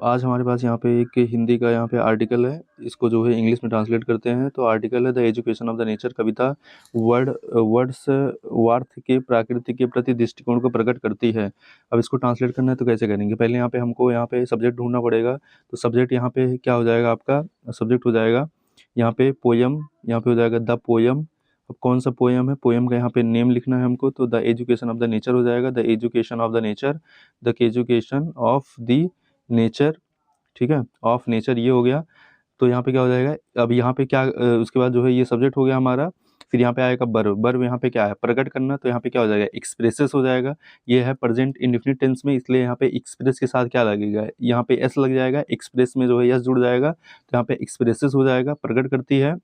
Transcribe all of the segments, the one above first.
आज हमारे पास यहाँ पे एक हिंदी का यहाँ पे आर्टिकल है। इसको जो है इंग्लिश में ट्रांसलेट करते हैं। तो आर्टिकल है the education of the nature. कविता वर्ड्स वार्थ के प्रकृति के प्रति दृष्टिकोण को प्रकट करती है। अब इसको ट्रांसलेट करना है तो कैसे करेंगे? पहले यहाँ पे हमको यहाँ पे सब्जेक्ट ढूंढना पड़ेगा। तो सब्जेक्ट यहाँ पे क्या हो जाएगा? आपका सब्जेक्ट हो जाएगा यहाँ पे पोयम, यहाँ पे हो जाएगा द पोयम। अब कौन सा पोयम है? पोयम का यहाँ पे नेम लिखना है हमको, तो the education of the nature हो जाएगा। The education of the nature, the education of the nature, ठीक है, ऑफ नेचर ये हो गया। तो यहाँ पे क्या हो जाएगा? अब यहाँ पे क्या उसके बाद जो है ये सब्जेक्ट हो गया हमारा। फिर यहाँ पे आएगा वर्ब। वर्ब यहाँ पे क्या है? प्रकट करना। तो यहाँ पे क्या हो जाएगा? एक्सप्रेसेस हो जाएगा। ये है प्रेजेंट इंडेफिनिट टेंस में, इसलिए यहाँ पे एक्सप्रेस के साथ क्या लगेगा? यहाँ पे एस लग जाएगा। एक्सप्रेस में जो है एस जुड़ जाएगा, तो यहाँ पे एक्सप्रेसेस हो जाएगा। प्रकट करती है।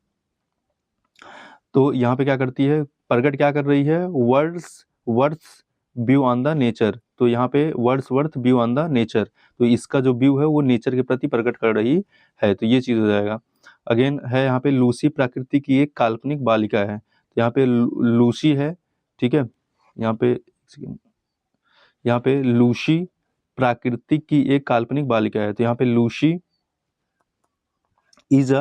तो यहाँ पे क्या करती है? प्रकट क्या कर रही है? Words words view on the nature. तो यहाँ पे words worth view on the nature, तो इसका जो व्यू है वो नेचर के प्रति प्रकट कर रही है। तो ये चीज हो जाएगा। अगेन है यहाँ पे लूसी प्रकृति की एक काल्पनिक बालिका है। तो यहाँ पे लूसी है, ठीक है। यहाँ पे लूसी प्राकृतिक की एक काल्पनिक बालिका है। तो यहाँ पे Lucy is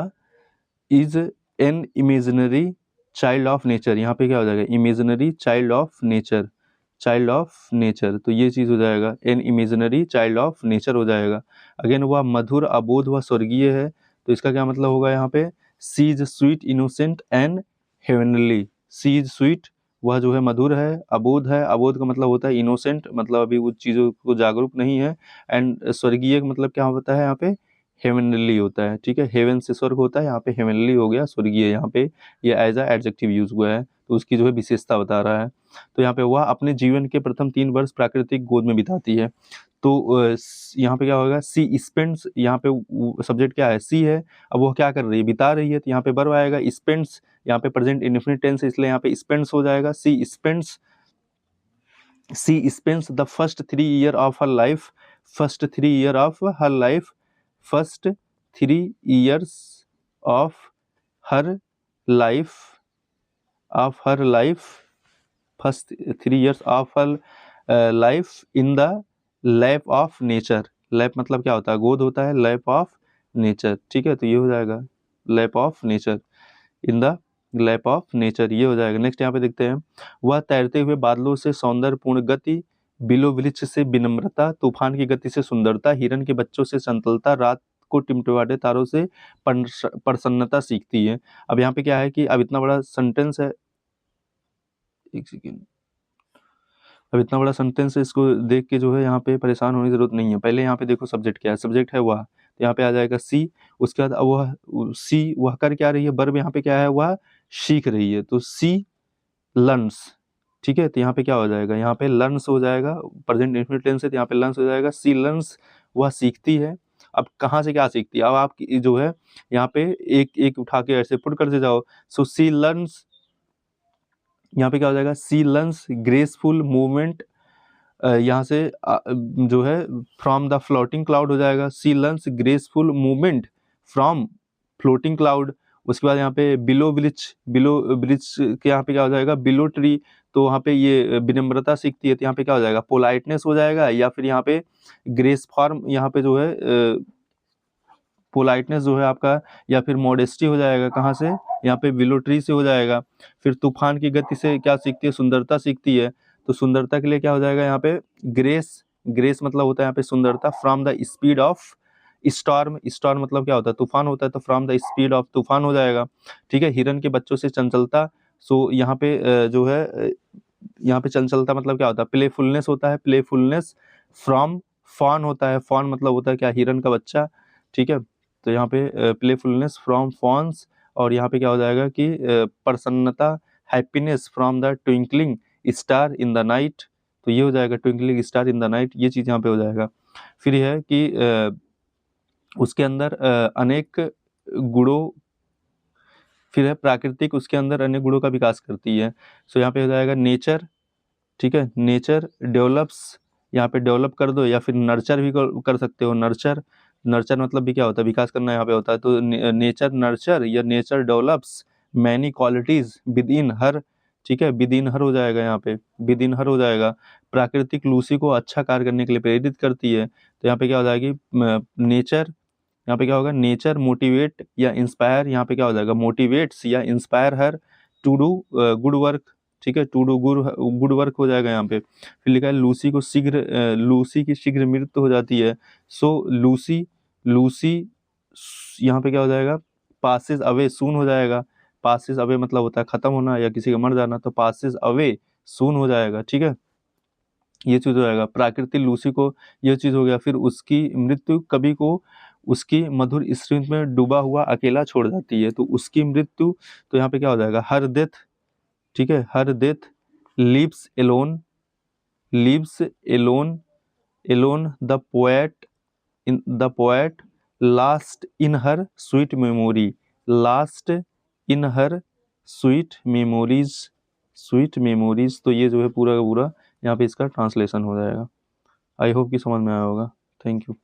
an imaginary child of nature. यहाँ पे क्या हो जाएगा? Imaginary child of nature, child of nature. तो ये चीज हो जाएगा, an imaginary child of nature हो जाएगा। अगेन वह मधुर, अबोध व स्वर्गीय है। तो इसका क्या मतलब होगा? यहाँ पे she is sweet, innocent and heavenly. She is sweet, वह जो है मधुर है। अबोध है, अबोध का मतलब होता है इनोसेंट, मतलब अभी उस चीजों को जागरूक नहीं है। एंड स्वर्गीय का मतलब क्या होता है? यहाँ पे हेवनली होता है, ठीक है। हेवन से स्वर्ग होता है, यहाँ पे हेवनली हो गया, स्वर्गीय यहाँ पे ये एज अ एडजेक्टिव यूज हुआ है। तो उसकी जो है विशेषता बता रहा है। तो यहाँ पे वह अपने जीवन के प्रथम 3 वर्ष प्राकृतिक गोद में बिताती है। तो यहाँ पे क्या होगा? सी स्पेंड्स, यहाँ पे सब्जेक्ट क्या है? सी है। अब वो क्या कर रही है? बिता रही है। तो यहाँ पे वर्ब आएगा स्पेंड्स, यहाँ पे प्रेजेंट इंडेफिनिट टेंस है, इसलिए यहाँ पे स्पेंड्स हो जाएगा। She spends the first 3 year of her life, first 3 year of her life, first 3 years of her life, first 3 years of her life in the lap of nature। Lap मतलब क्या होता है? गोद होता है। लैप ऑफ नेचर, ठीक है। तो ये हो जाएगा lap of nature, in the lap of nature, ये हो जाएगा। नेक्स्ट यहाँ पे देखते हैं, वह तैरते हुए बादलों से सौंदर्यपूर्ण गति, बिलो वृक्ष से विनम्रता, तूफान की गति से सुंदरता, हिरन के बच्चों से चंचलता, रात को टिमटिमाते तारों से प्रसन्नता सीखती है। अब यहाँ पे क्या है कि अब इतना बड़ा सेंटेंस है, एक सेकेंड, अब इतना बड़ा सेंटेंस है, इसको देख के जो है यहाँ पे परेशान होने की जरूरत नहीं है। पहले यहाँ पे देखो सब्जेक्ट क्या है? सब्जेक्ट है वह, तो यहाँ पे आ जाएगा सी। उसके बाद वह सी वह कर क्या रही है? वर्ब यहाँ पे क्या है? वह सीख रही है। तो सी लर्न्स, ठीक है। तो यहाँ पे क्या हो जाएगा? यहाँ पे लर्न्स हो जाएगा, प्रेजेंट इंडेफिनिट टेंस है, तो यहाँ पे लर्न्स हो जाएगा। सी लर्न्स, वह सीखती है। अब कहाँ से क्या सीखती है? अब आप जो है यहाँ पे एक एक उठा के ऐसे पुट करते जाओ। सो सी लर्न्स, यहाँ पे क्या हो जाएगा? सी लर्न्स ग्रेसफुल मूवमेंट, यहाँ से जो है फ्रॉम द फ्लोटिंग क्लाउड हो जाएगा। She learns graceful movement from floating cloud. उसके बाद यहाँ पे बिलो ब्रिज के यहाँ पे क्या हो जाएगा? Below tree. तो वहाँ पे ये विनम्रता सीखती है, तो यहाँ पे क्या हो जाएगा? पोलाइटनेस हो जाएगा, या फिर यहाँ पे ग्रेस फॉर्म, यहाँ पे जो है पोलाइटनेस जो है आपका, या फिर मॉडेस्टी हो जाएगा। कहाँ से? यहाँ पे बिलो ट्री से हो जाएगा। फिर तूफान की गति से क्या सीखती है? सुंदरता सीखती है। तो सुंदरता के लिए क्या हो जाएगा? यहाँ पे ग्रेस, ग्रेस मतलब होता है यहाँ पे सुंदरता। From the speed of storm, storm मतलब क्या होता है? तूफान होता है, तो फ्रॉम द स्पीड ऑफ तूफान हो जाएगा, ठीक है। हिरन के बच्चों से चंचलता, सो यहाँ पे जो है यहाँ पे चंचलता मतलब क्या होता है? प्लेफुलनेस होता है। प्लेफुलनेस फ्रॉम फॉन होता है। फॉन मतलब होता है क्या? हिरन का बच्चा, ठीक है। तो यहाँ पे प्लेफुलनेस फ्रॉम फॉन्स, और यहाँ पे क्या हो जाएगा कि प्रसन्नता, happiness from the twinkling star in the night. तो ये हो जाएगा twinkling star in the night, ये चीज़ यहाँ पे हो जाएगा। फिर यह है कि उसके अंदर अनेक गुणों, फिर है प्राकृतिक, उसके अंदर अन्य गुणों का विकास करती है। सो यहाँ पे हो जाएगा नेचर, ठीक है। नेचर डेवलप्स, यहाँ पे डेवलप कर दो, या फिर नर्चर भी कर सकते हो। नर्चर, नर्चर मतलब भी क्या होता है? विकास करना यहाँ पे होता है। तो नेचर नर्चर या nature develops many qualities within her ठीक है, विद इन हर हो जाएगा यहाँ पे, विद इन हर हो जाएगा। प्राकृतिक लूसी को अच्छा कार्य करने के लिए प्रेरित करती है, तो यहाँ पे क्या हो जाएगी, नेचर, यहाँ पे क्या होगा, नेचर मोटिवेट या इंस्पायर, यहाँ पे क्या हो जाएगा, मोटिवेट्स या inspire her to do good work, ठीक है, टू डू गुड वर्क हो जाएगा यहाँ पे। फिर लिखा है लूसी को लूसी की शीघ्र मृत्यु हो जाती है, सो लूसी लूसी यहाँ पे क्या हो जाएगा, पासिस अवे सून हो जाएगा। पासिस अवे मतलब होता है खत्म होना या किसी का मर जाना, तो पासिस अवे सून हो जाएगा, ठीक है, ये चीज हो जाएगा। प्राकृतिक लूसी को ये चीज हो गया। फिर उसकी मृत्यु कवि को उसकी मधुर स्मृति में डूबा हुआ अकेला छोड़ जाती है, तो उसकी मृत्यु, तो यहाँ पे क्या हो जाएगा, हर डेथ, ठीक है, her death lives alone, lives alone, alone the poet last in her sweet memory, last in her sweet memories, sweet memories. तो ये जो है पूरा का पूरा यहाँ पे इसका ट्रांसलेशन हो जाएगा। आई होप कि समझ में आया होगा। Thank you.